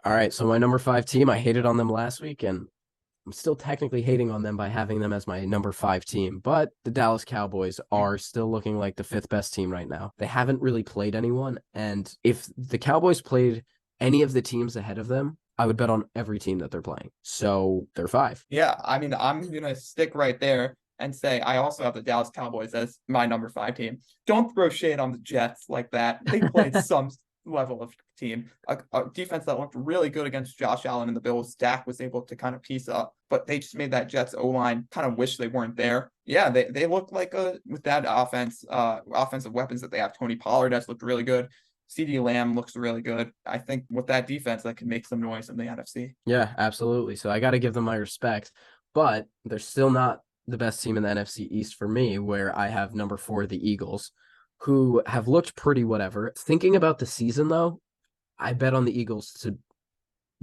All right, so my number 5 team, I hated on them last week, and I'm still technically hating on them by having them as my number 5 team. But the Dallas Cowboys are still looking like the fifth best team right now. They haven't really played anyone, and if the Cowboys played any of the teams ahead of them, I would bet on every team that they're playing. So they're 5. Yeah, I mean, I'm gonna stick right there and say I also have the Dallas Cowboys as my number five team. Don't throw shade on the Jets like that. They played some level of team, a defense that looked really good against Josh Allen and the Bills. Dak was able to kind of piece up, but they just made that Jets O line kind of wish they weren't there. Yeah, they look like with that offensive weapons that they have. Tony Pollard has looked really good. CD Lamb looks really good. I think with that defense, that can make some noise in the NFC. Yeah, absolutely. So I got to give them my respect, but they're still not the best team in the NFC East for me, where I have number 4, the Eagles, who have looked pretty whatever. Thinking about the season, though, I bet on the Eagles to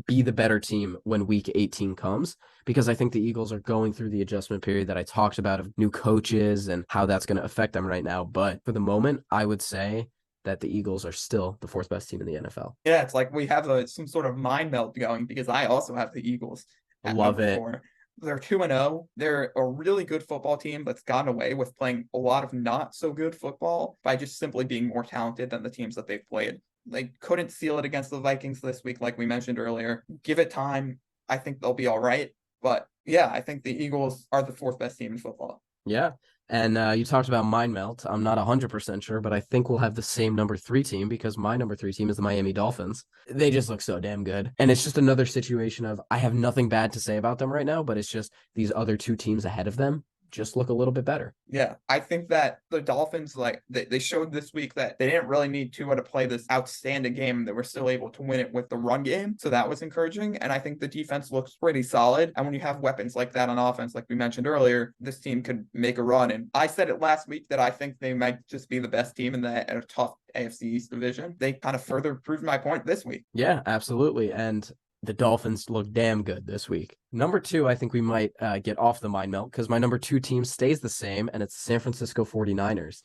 be the better team when week 18 comes, because I think the Eagles are going through the adjustment period that I talked about of new coaches and how that's going to affect them right now. But for the moment, I would say that the Eagles are still the fourth best team in the NFL. Yeah, it's like we have some sort of mind melt going because I also have the Eagles at Love number it. four. They're 2-0. They're a really good football team that's gotten away with playing a lot of not so good football by just simply being more talented than the teams that they've played. They couldn't seal it against the Vikings this week, like we mentioned earlier. Give it time. I think they'll be all right. But yeah, I think the Eagles are the fourth best team in football. Yeah. And you talked about mind melt. I'm not 100% sure, but I think we'll have the same number 3 team because my number 3 team is the Miami Dolphins. They just look so damn good. And it's just another situation of I have nothing bad to say about them right now, but it's just these other 2 teams ahead of them just look a little bit better. Yeah, I think that the Dolphins, like they showed this week that they didn't really need Tua to play this outstanding game. They were still able to win it with the run game. So that was encouraging. And I think the defense looks pretty solid. And when you have weapons like that on offense, like we mentioned earlier, this team could make a run. And I said it last week that I think they might just be the best team in a tough AFC East division. They kind of further proved my point this week. Yeah, absolutely. And the Dolphins look damn good this week. Number 2, I think we might get off the mind melt because my number 2 team stays the same, and it's the San Francisco 49ers.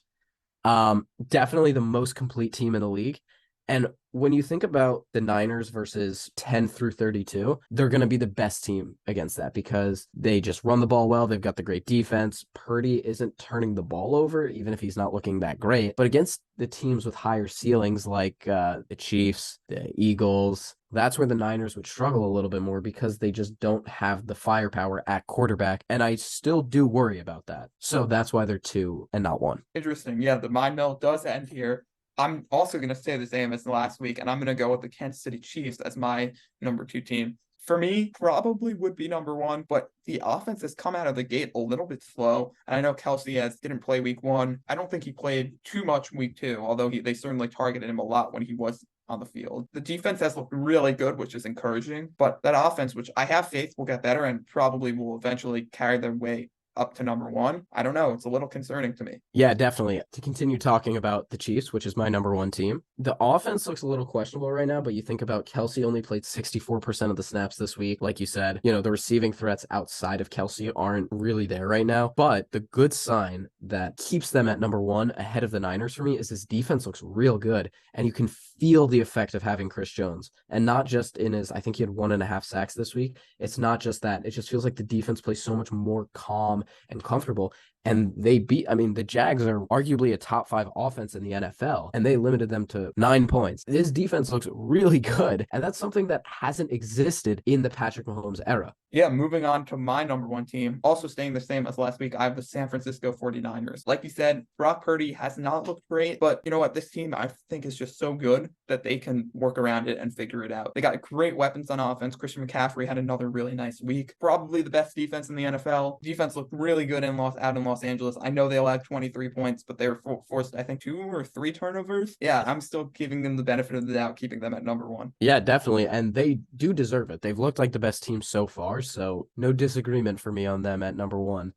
Definitely the most complete team in the league. And when you think about the Niners versus 10 through 32, they're going to be the best team against that because they just run the ball well. They've got the great defense. Purdy isn't turning the ball over, even if he's not looking that great. But against the teams with higher ceilings like the Chiefs, the Eagles, that's where the Niners would struggle a little bit more because they just don't have the firepower at quarterback. And I still do worry about that. So that's why they're 2 and not 1. Interesting. Yeah, the mind melt does end here. I'm also going to say the same as last week, and I'm going to go with the Kansas City Chiefs as my number 2 team. For me, probably would be number 1, but the offense has come out of the gate a little bit slow. And I know Kelsey didn't play week 1. I don't think he played too much week 2, although they certainly targeted him a lot when he was on the field. The defense has looked really good, which is encouraging, but that offense, which I have faith will get better and probably will eventually carry their way up to number 1. I don't know. It's a little concerning to me. Yeah, definitely. To continue talking about the Chiefs, which is my number 1 team, the offense looks a little questionable right now, but you think about Kelsey only played 64% of the snaps this week. Like you said, the receiving threats outside of Kelsey aren't really there right now. But the good sign that keeps them at number 1 ahead of the Niners for me is his defense looks real good. And you can feel the effect of having Chris Jones. And not just in I think he had 1.5 sacks this week. It's not just that. It just feels like the defense plays so much more calm and comfortable. And the Jags are arguably a top 5 offense in the NFL, and they limited them to 9 points. This defense looks really good, and that's something that hasn't existed in the Patrick Mahomes era. Yeah, moving on to my number 1 team, also staying the same as last week, I have the San Francisco 49ers. Like you said, Brock Purdy has not looked great, but you know what? This team I think is just so good that they can work around it and figure it out. They got great weapons on offense. Christian McCaffrey had another really nice week. Probably the best defense in the NFL. Defense looked really good out in Los Angeles. I know they allowed 23 points, but they were forced, I think, 2 or 3 turnovers. Yeah, I'm still giving them the benefit of the doubt, keeping them at number 1. Yeah, definitely. And they do deserve it. They've looked like the best team so far. So no disagreement for me on them at number 1.